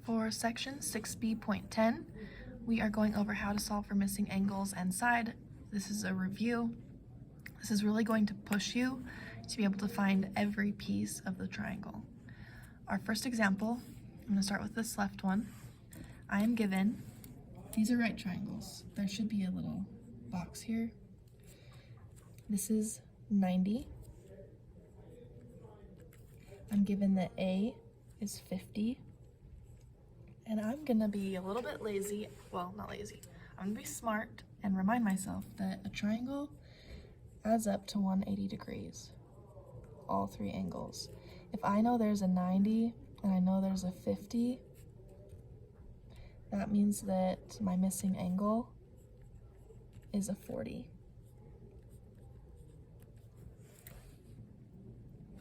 For section 6B.10, we are going over how to solve for missing angles and side. This is a review. This is really going to push you to be able to find every piece of the triangle. Our first example, I'm going to start with this left one. I am given, these are right triangles. There should be a little box here. This is 90. I'm given that A is 50. And I'm gonna be a little bit lazy, well, not lazy. I'm gonna be smart and remind myself that a triangle adds up to 180 degrees, all three angles. If I know there's a 90 and I know there's a 50, that means that my missing angle is a 40.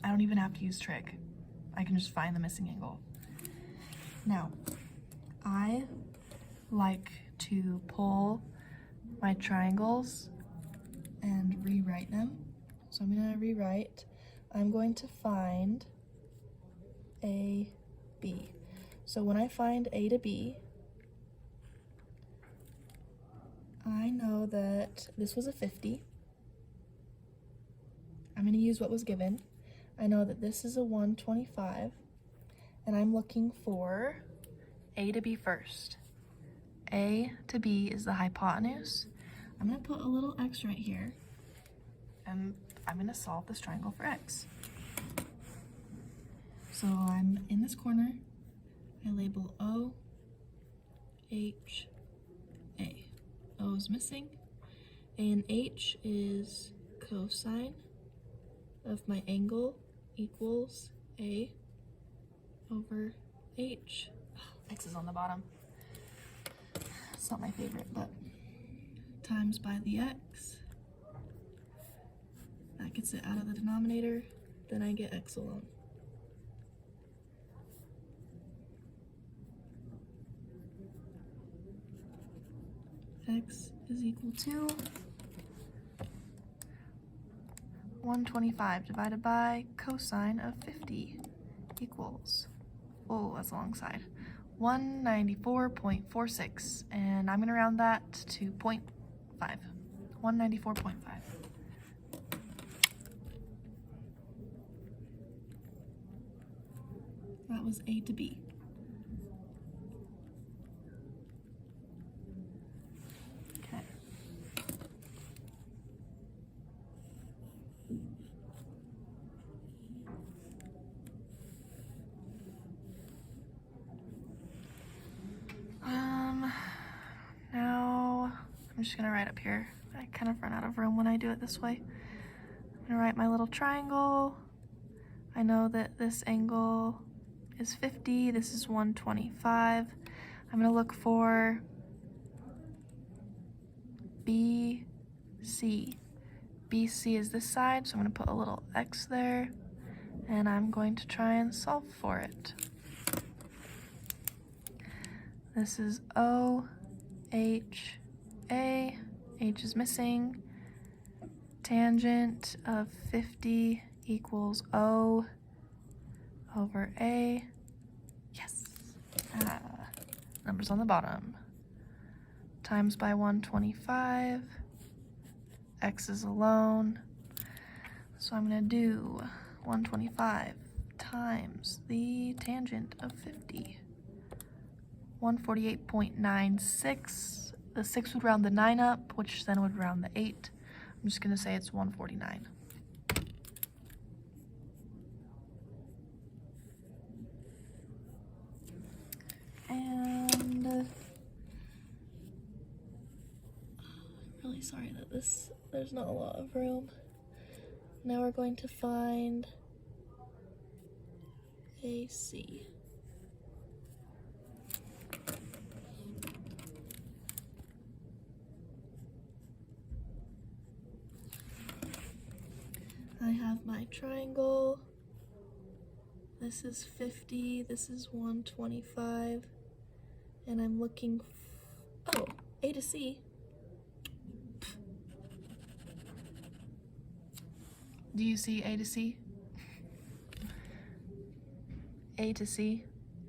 I don't even have to use trig. I can just find the missing angle. Now, I like to pull my triangles and rewrite them. So I'm going to rewrite. I'm going to find A, B. So when I find A to B, I know that this was a 50. I'm going to use what was given. I know that this is a 125, and I'm looking for A to B first. A to B is the hypotenuse. I'm going to put a little x right here, and I'm going to solve this triangle for x. So I'm in this corner. I label O, H, A. O is missing. A and H is cosine of my angle equals A over H. X is on the bottom. It's not my favorite, but times by the X. That gets it out of the denominator. Then I get X alone. X is equal to 125 divided by cosine of 50 equals, oh, that's a long side, 194.46, and I'm going to round that to 0.5, 194.5. That was A to B. Okay. Now I'm just gonna write up here. I kind of run out of room when I do it this way. I'm gonna write my little triangle. I know that this angle is 50, this is 125. I'm gonna look for BC. BC is this side, so I'm gonna put a little X there, and I'm going to try and solve for it. This is O, H, A. H is missing. Tangent of 50 equals O over A. Yes. Numbers on the bottom. Times by 125. X is alone. So I'm going to do 125 times the tangent of 50. 148.96. The 6 would round the 9 up, which then would round the 8. I'm just going to say it's 149. And I'm really sorry that there's not a lot of room. Now we're going to find AC. I have my triangle. This is 50, this is 125, and I'm looking, oh, A to C. Do you see A to C? A to C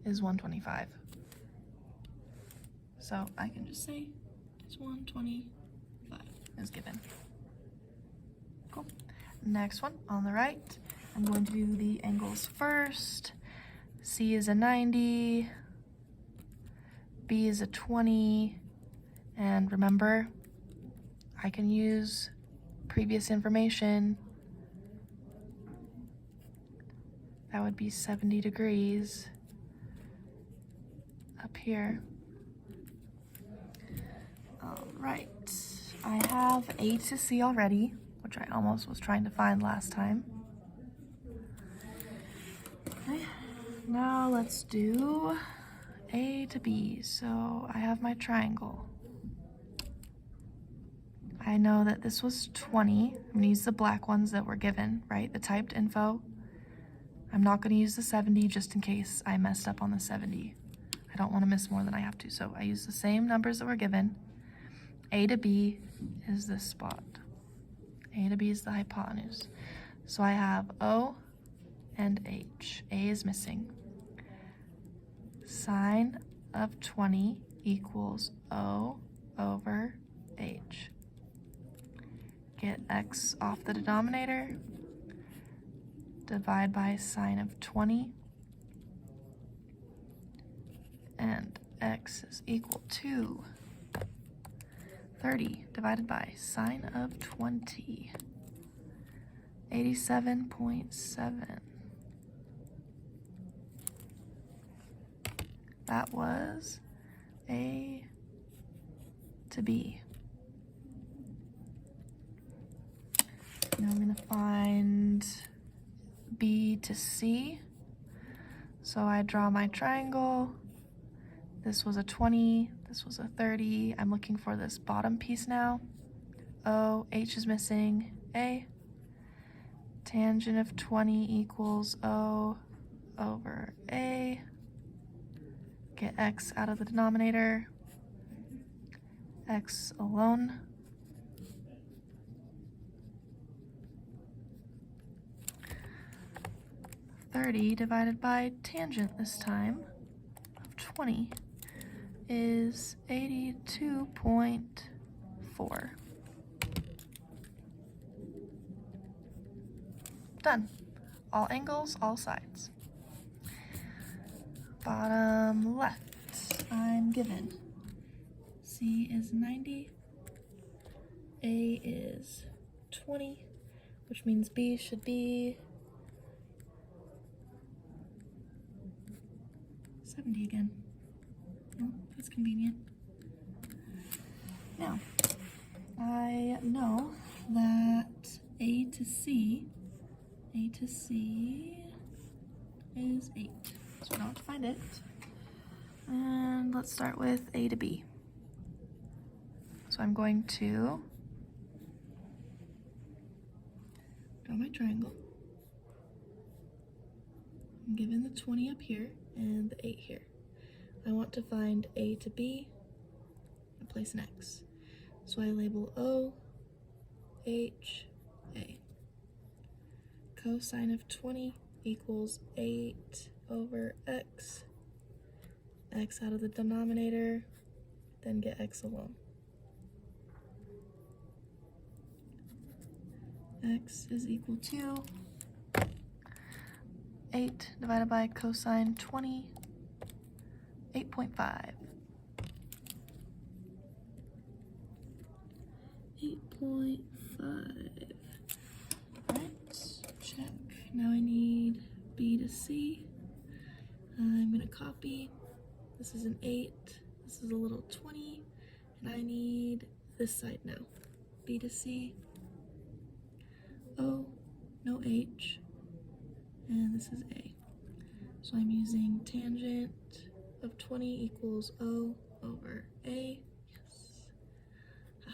is 125. So I can just say it's 125 is given. Cool. Next one on the right, I'm going to do the angles first. C is a 90, B is a 20, and remember, I can use previous information. That would be 70 degrees up here. All right, I have A to C already, which I almost was trying to find last time. Okay, now let's do A to B. So I have my triangle. I know that this was 20. I'm gonna use the black ones that were given, right? The typed info. I'm not gonna use the 70 just in case I messed up on the 70. I don't wanna miss more than I have to, so I use the same numbers that were given. A to B is this spot. A to B is the hypotenuse. So I have O and H. A is missing. Sine of 20 equals O over H. Get X off the denominator. Divide by sine of 20. And X is equal to 30 divided by sine of 20. 87.7. That was A to B. Now I'm gonna find B to C. So I draw my triangle. This was a 20, this was a 30. I'm looking for this bottom piece now. O, H is missing, A. Tangent of 20 equals O over A. Get X out of the denominator. X alone. .30 divided by tangent this time of 20 is 82.4. Done. All angles, all sides. Bottom left, I'm given. C is 90, A is 20, which means B should be 70 again. Oh, that's convenient. Now, I know that A to C is 8. So I don't have to find it. And let's start with A to B. So I'm going to draw my triangle. I'm given the 20 up here and the 8 here. I want to find A to B and place an X. So I label O, H, A. Cosine of 20 equals 8 over X. X out of the denominator, then get X alone. X is equal to 8 divided by cosine 20, 8.5. 8.5. Alright, check. Now I need B to C. I'm gonna copy. This is an 8, this is a little 20, and I need this side now. B to C, O, no H, and this is A. So I'm using tangent of 20 equals O over A. Yes.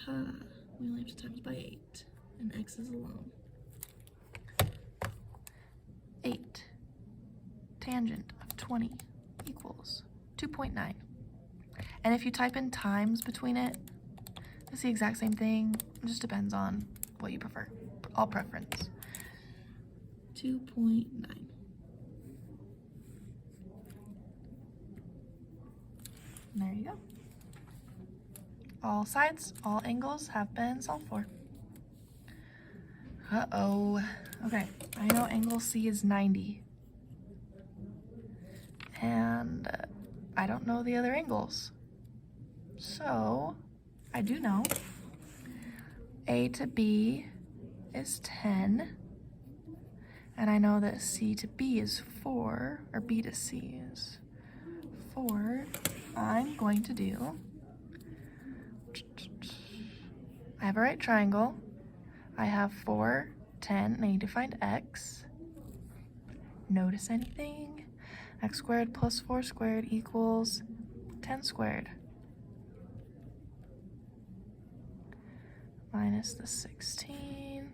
Haha, we only have to times by 8, and X is alone. 8 tangent of 20 equals 2.9. And if you type in times between it, it's the exact same thing. It just depends on what you prefer. All preference. 2.9. There you go. All sides, all angles have been solved for. Uh-oh. Okay, I know angle C is 90. And I don't know the other angles. So, I do know A to B is 10. And I know that C to B is 4, or B to C is 4. I'm going to do, I have a right triangle. I have 4, 10, and I need to find x. Notice anything? X squared plus 4 squared equals 10 squared. Minus the 16.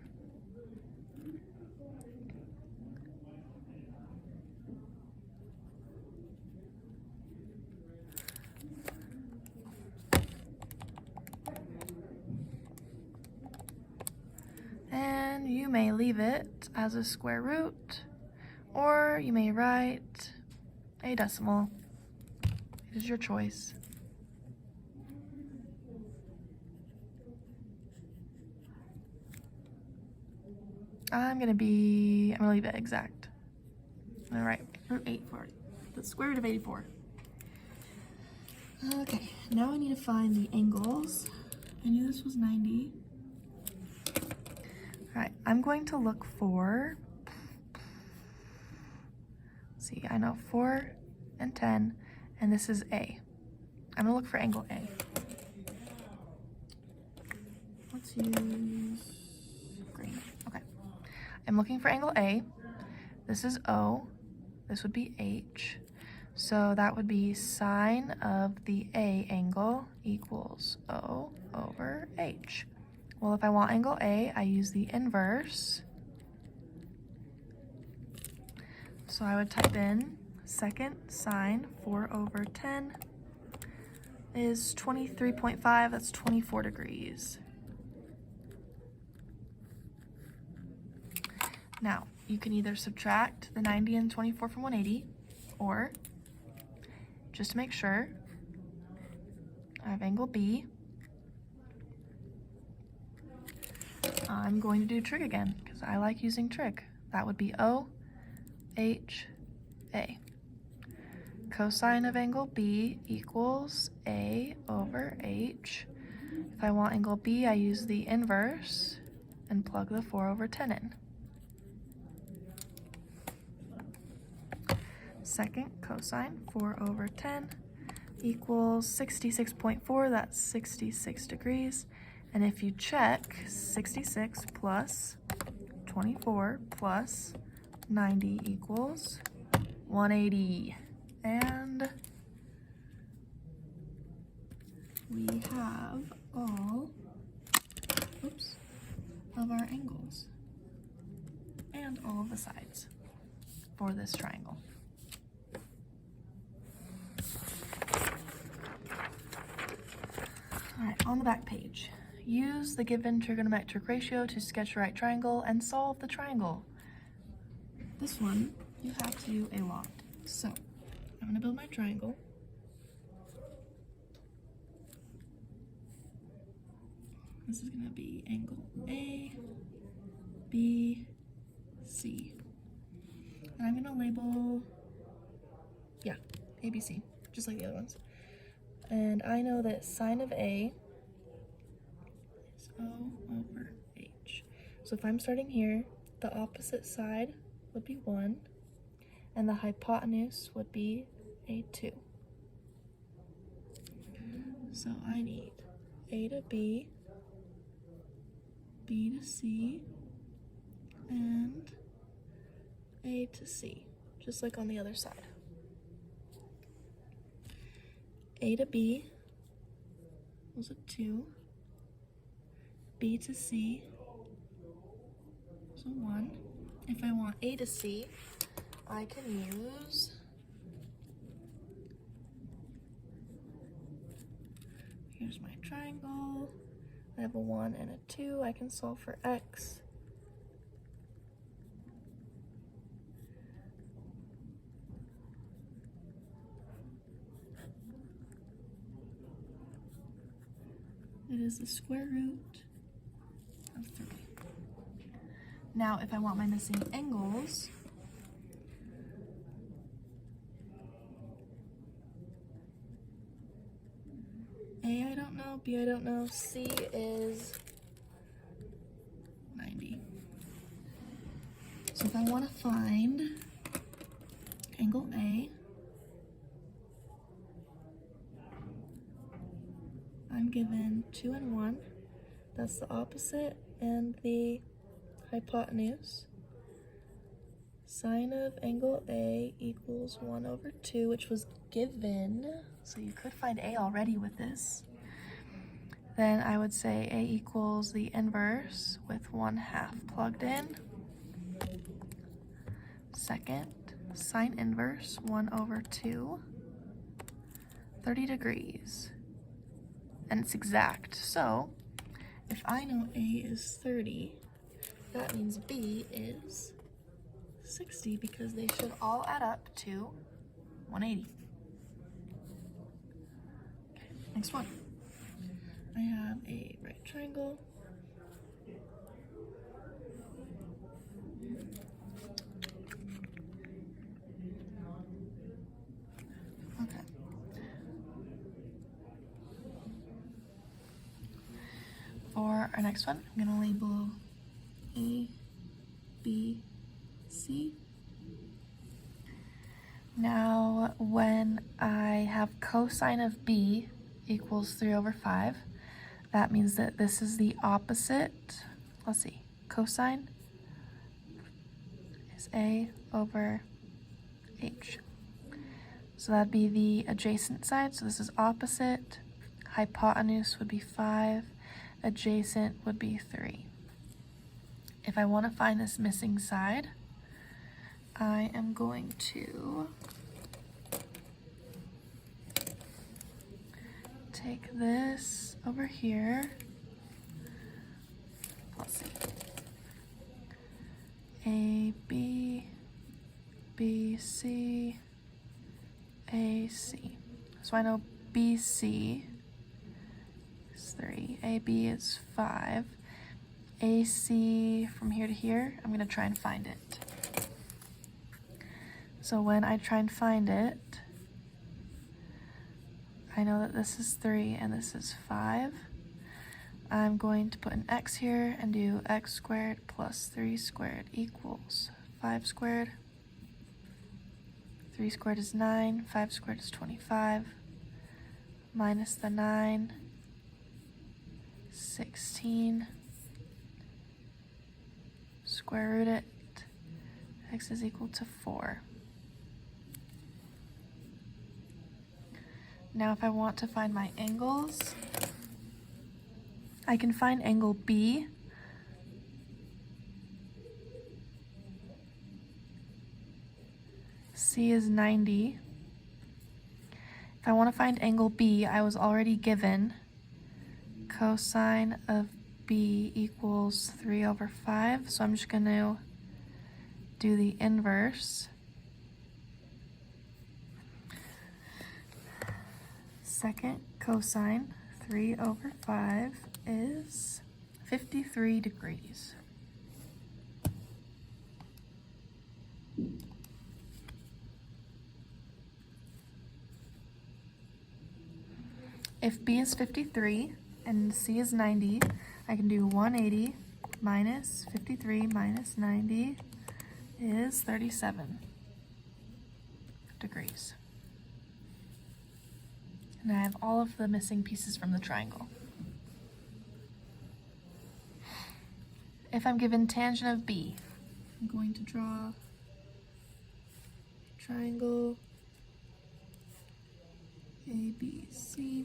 And you may leave it as a square root, or you may write a decimal. It is your choice. I'm gonna leave it exact. I'm gonna write root 8 for it. The square root of 84. Okay, now I need to find the angles. I knew this was 90. All right, I'm going to look for, see, I know 4 and 10, and this is A. I'm gonna look for angle A. Let's use green. Okay, I'm looking for angle A. This is O, this would be H. So that would be sine of the A angle equals O over H. Well, if I want angle A, I use the inverse. So I would type in second sine 4 over 10 is 23.5, that's 24 degrees. Now, you can either subtract the 90 and 24 from 180, or just to make sure, I have angle B. I'm going to do trig again, because I like using trig. That would be O, H, A. Cosine of angle B equals A over H. If I want angle B, I use the inverse and plug the 4 over 10 in. Second cosine 4 over 10 equals 66.4, that's 66 degrees. And if you check, 66 plus 24 plus 90 equals 180. And we have all, of our angles and all of the sides for this triangle. All right, on the back page, use the given trigonometric ratio to sketch a right triangle and solve the triangle. This one, you have to do a lot. So, I'm gonna build my triangle. This is gonna be angle A, B, C. And I'm gonna label, A, B, C, just like the other ones. And I know that sine of A is O over H. So if I'm starting here, the opposite side would be 1, and the hypotenuse would be a 2. So I need A to B, B to C, and A to C, just like on the other side. A to B was a 2, B to C was a 1. If I want A to C, I can use here's my triangle. I have a 1 and a 2. I can solve for x. It is the square root of 3. Now, if I want my missing angles, A, I don't know. B, I don't know. C is 90. So if I want to find angle A, I'm given 2 and 1. That's the opposite and the hypotenuse. Sine of angle A equals 1 over 2, which was given. So you could find A already with this. Then I would say A equals the inverse with 1/2 plugged in. Second, sine inverse 1 over 2, 30 degrees. And it's exact. So if I know A is 30, that means B is 60 because they should all add up to 180. Okay, next one. I have a right triangle. Okay. For our next one, I'm gonna label A, B, C. Now, when I have cosine of B equals 3 over 5, that means that this is the opposite. Let's see, cosine is A over H. So that'd be the adjacent side. So this is opposite. Hypotenuse would be 5. Adjacent would be 3. If I want to find this missing side, I am going to take this over here. Let's see. A, B, B, C, A, C. So I know BC is 3, AB is 5. AC from here to here, I'm gonna try and find it. So when I try and find it, I know that this is 3 and this is 5. I'm going to put an x here and do x squared plus 3 squared equals 5 squared. 3 squared is 9, 5 squared is 25, minus the 9, 16, square root it, x is equal to 4. Now if I want to find my angles, I can find angle B. C is 90. If I want to find angle B, I was already given cosine of B equals 3 over 5. So I'm just going to do the inverse. Second cosine 3 over 5 is 53 degrees. If B is 53 and C is 90, I can do 180 minus 53 minus 90 is 37 degrees. And I have all of the missing pieces from the triangle. If I'm given tangent of B, I'm going to draw a triangle ABC.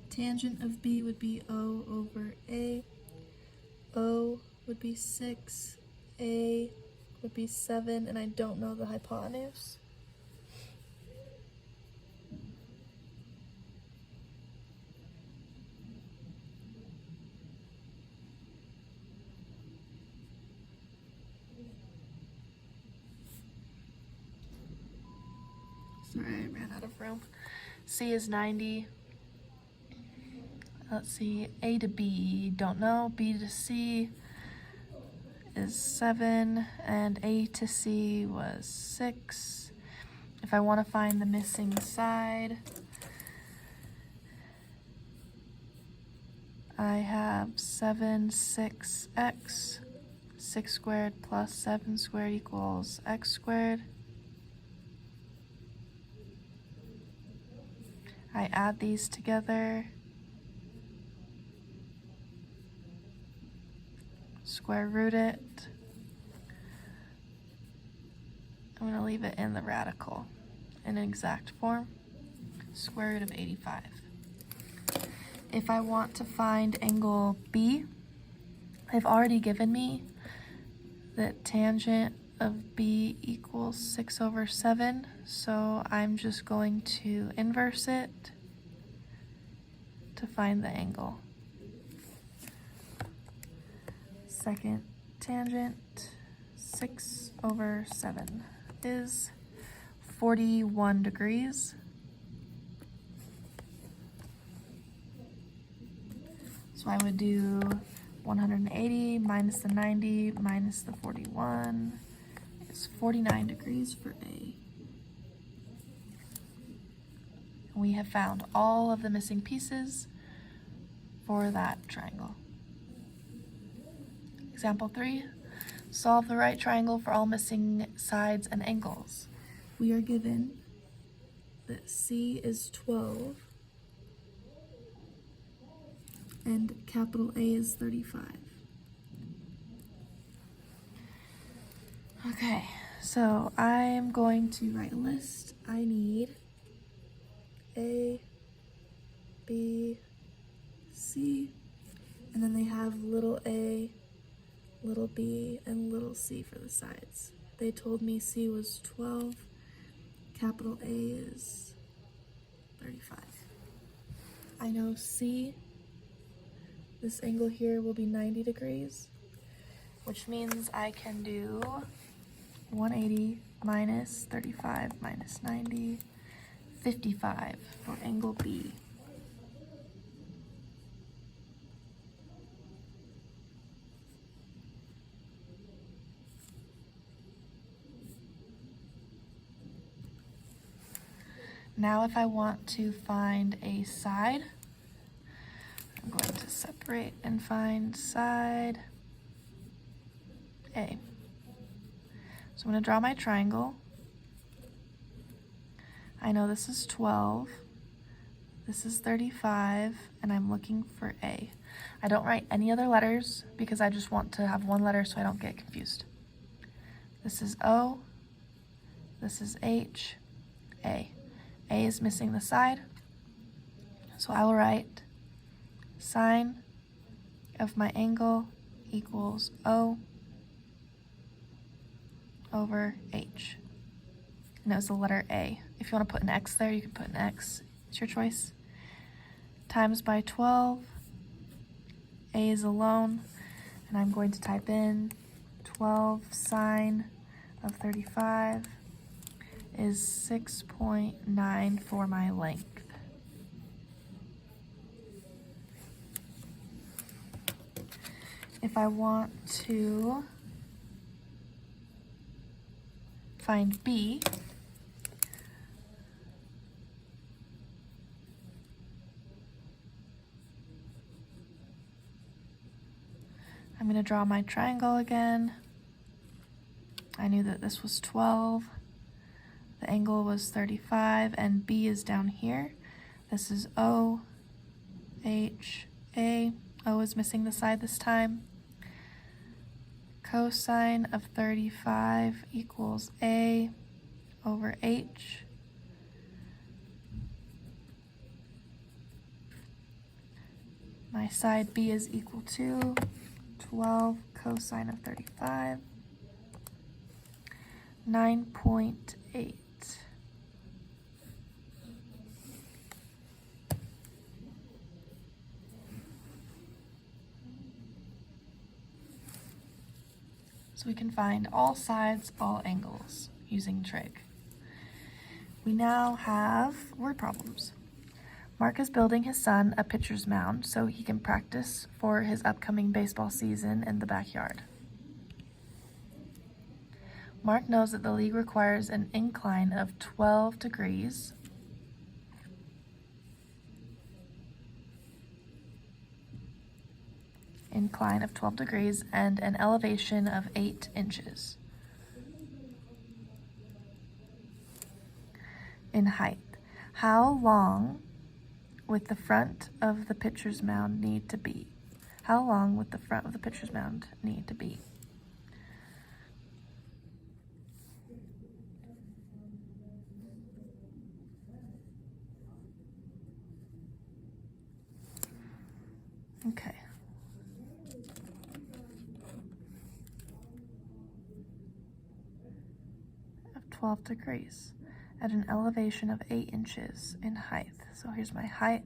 Tangent of B would be O over A. O would be 6. A would be 7, and I don't know the hypotenuse. Sorry, I ran out of room. C is 90. Let's see, A to B, don't know. B to C is 7, and A to C was 6. If I want to find the missing side, I have 7, 6x. 6 squared plus 7 squared equals x squared. I add these together. Square root it. I'm going to leave it in the radical in exact form. Square root of 85. If I want to find angle B, they've already given me that tangent of B equals 6/7, so I'm just going to inverse it to find the angle. Second tangent, 6/7 is 41 degrees. So I would do 180 minus the 90 minus the 41 is 49 degrees for A. And we have found all of the missing pieces for that triangle. Example 3, solve the right triangle for all missing sides and angles. We are given that C is 12 and capital A is 35. Okay, so I'm going to write a list. I need A, B, C, and then they have little a, little b, and little c for the sides. They told me C was 12, capital A is 35. I know C, this angle here will be 90 degrees, which means I can do 180 minus 35 minus 90, 55 for angle B. Now if I want to find a side, I'm going to separate and find side A. So I'm going to draw my triangle. I know this is 12, this is 35, and I'm looking for A. I don't write any other letters because I just want to have one letter so I don't get confused. This is O, this is H, A. A is missing the side, so I will write sine of my angle equals O over H. And it was the letter A. If you want to put an X there, you can put an X. It's your choice. Times by 12. A is alone, and I'm going to type in 12 sine of 35 is 6.9 for my length. If I want to find B, I'm going to draw my triangle again. I knew that this was 12. The angle was 35, and B is down here. This is O, H, A. O is missing the side this time. Cosine of 35 equals A over H. My side B is equal to 12 cosine of 35, 9.8. So we can find all sides, all angles using trig. We now have word problems. Mark is building his son a pitcher's mound so he can practice for his upcoming baseball season in the backyard. Mark knows that the league requires an incline of 12 degrees and an elevation of 8 inches in height. How long would the front of the pitcher's mound need to be? How long would the front of the pitcher's mound need to be? Okay. Of 12 degrees at an elevation of 8 inches in height. So here's my height.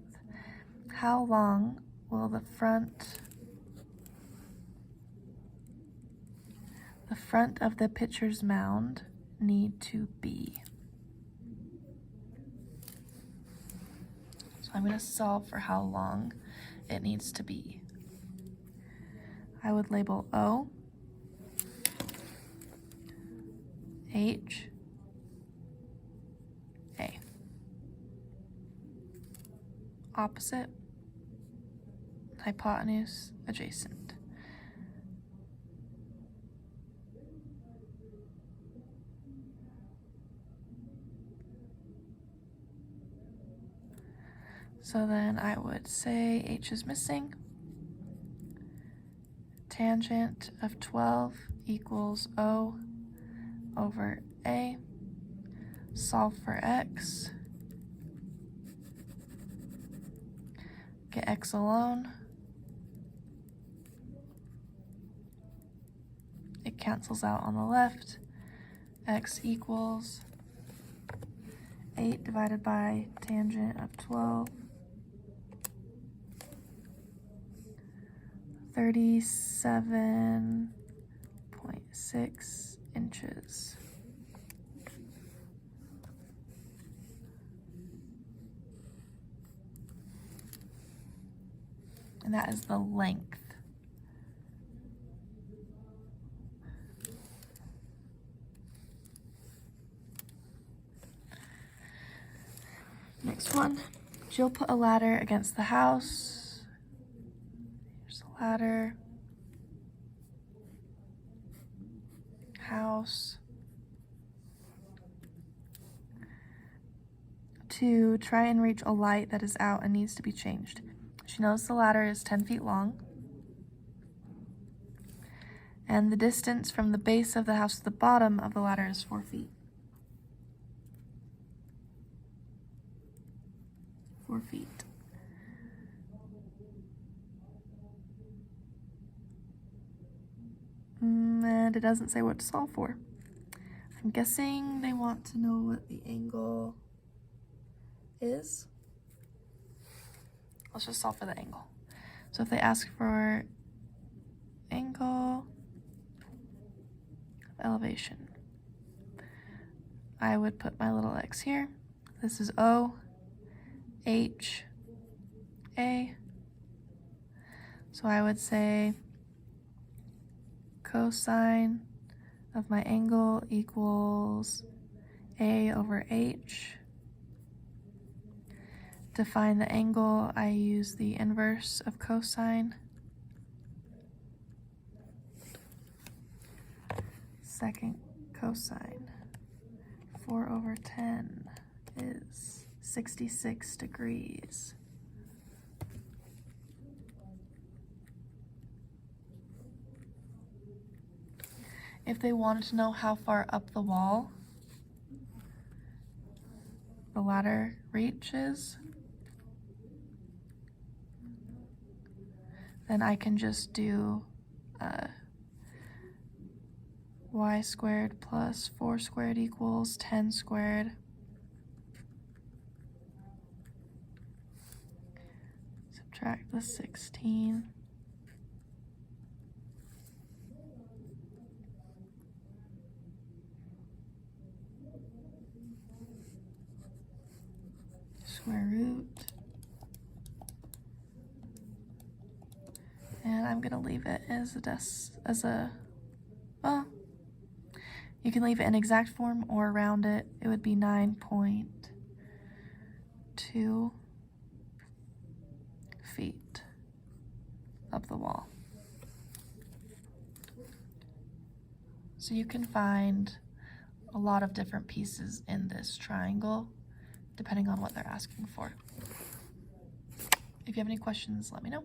How long will the front of the pitcher's mound need to be? So I'm going to solve for how long it needs to be. I would label O, H, A. Opposite, hypotenuse, adjacent. So then I would say H is missing. Tangent of 12 equals O over A. Solve for X. Get X alone. It cancels out on the left. X equals 8 divided by tangent of 12. 37.6 inches. And that is the length. Next one. Jill put a ladder against the house. Here's the ladder. House. To try and reach a light that is out and needs to be changed. She knows the ladder is 10 feet long. And the distance from the base of the house to the bottom of the ladder is 4 feet. 4 feet. And it doesn't say what to solve for. I'm guessing they want to know what the angle is. Let's just solve for the angle. So if they ask for angle of elevation, I would put my little x here. This is O, H, A. So I would say cosine of my angle equals A over H. To find the angle, I use the inverse of cosine. Second cosine, 4 over 10 is 66 degrees. If they wanted to know how far up the wall the ladder reaches, then I can just do y squared plus 4 squared equals 10 squared. Subtract the 16. Square root And I'm gonna leave it as well, you can leave it in exact form or round it. It would be 9.2 feet up the wall. So you can find a lot of different pieces in this triangle, depending on what they're asking for. If you have any questions, let me know.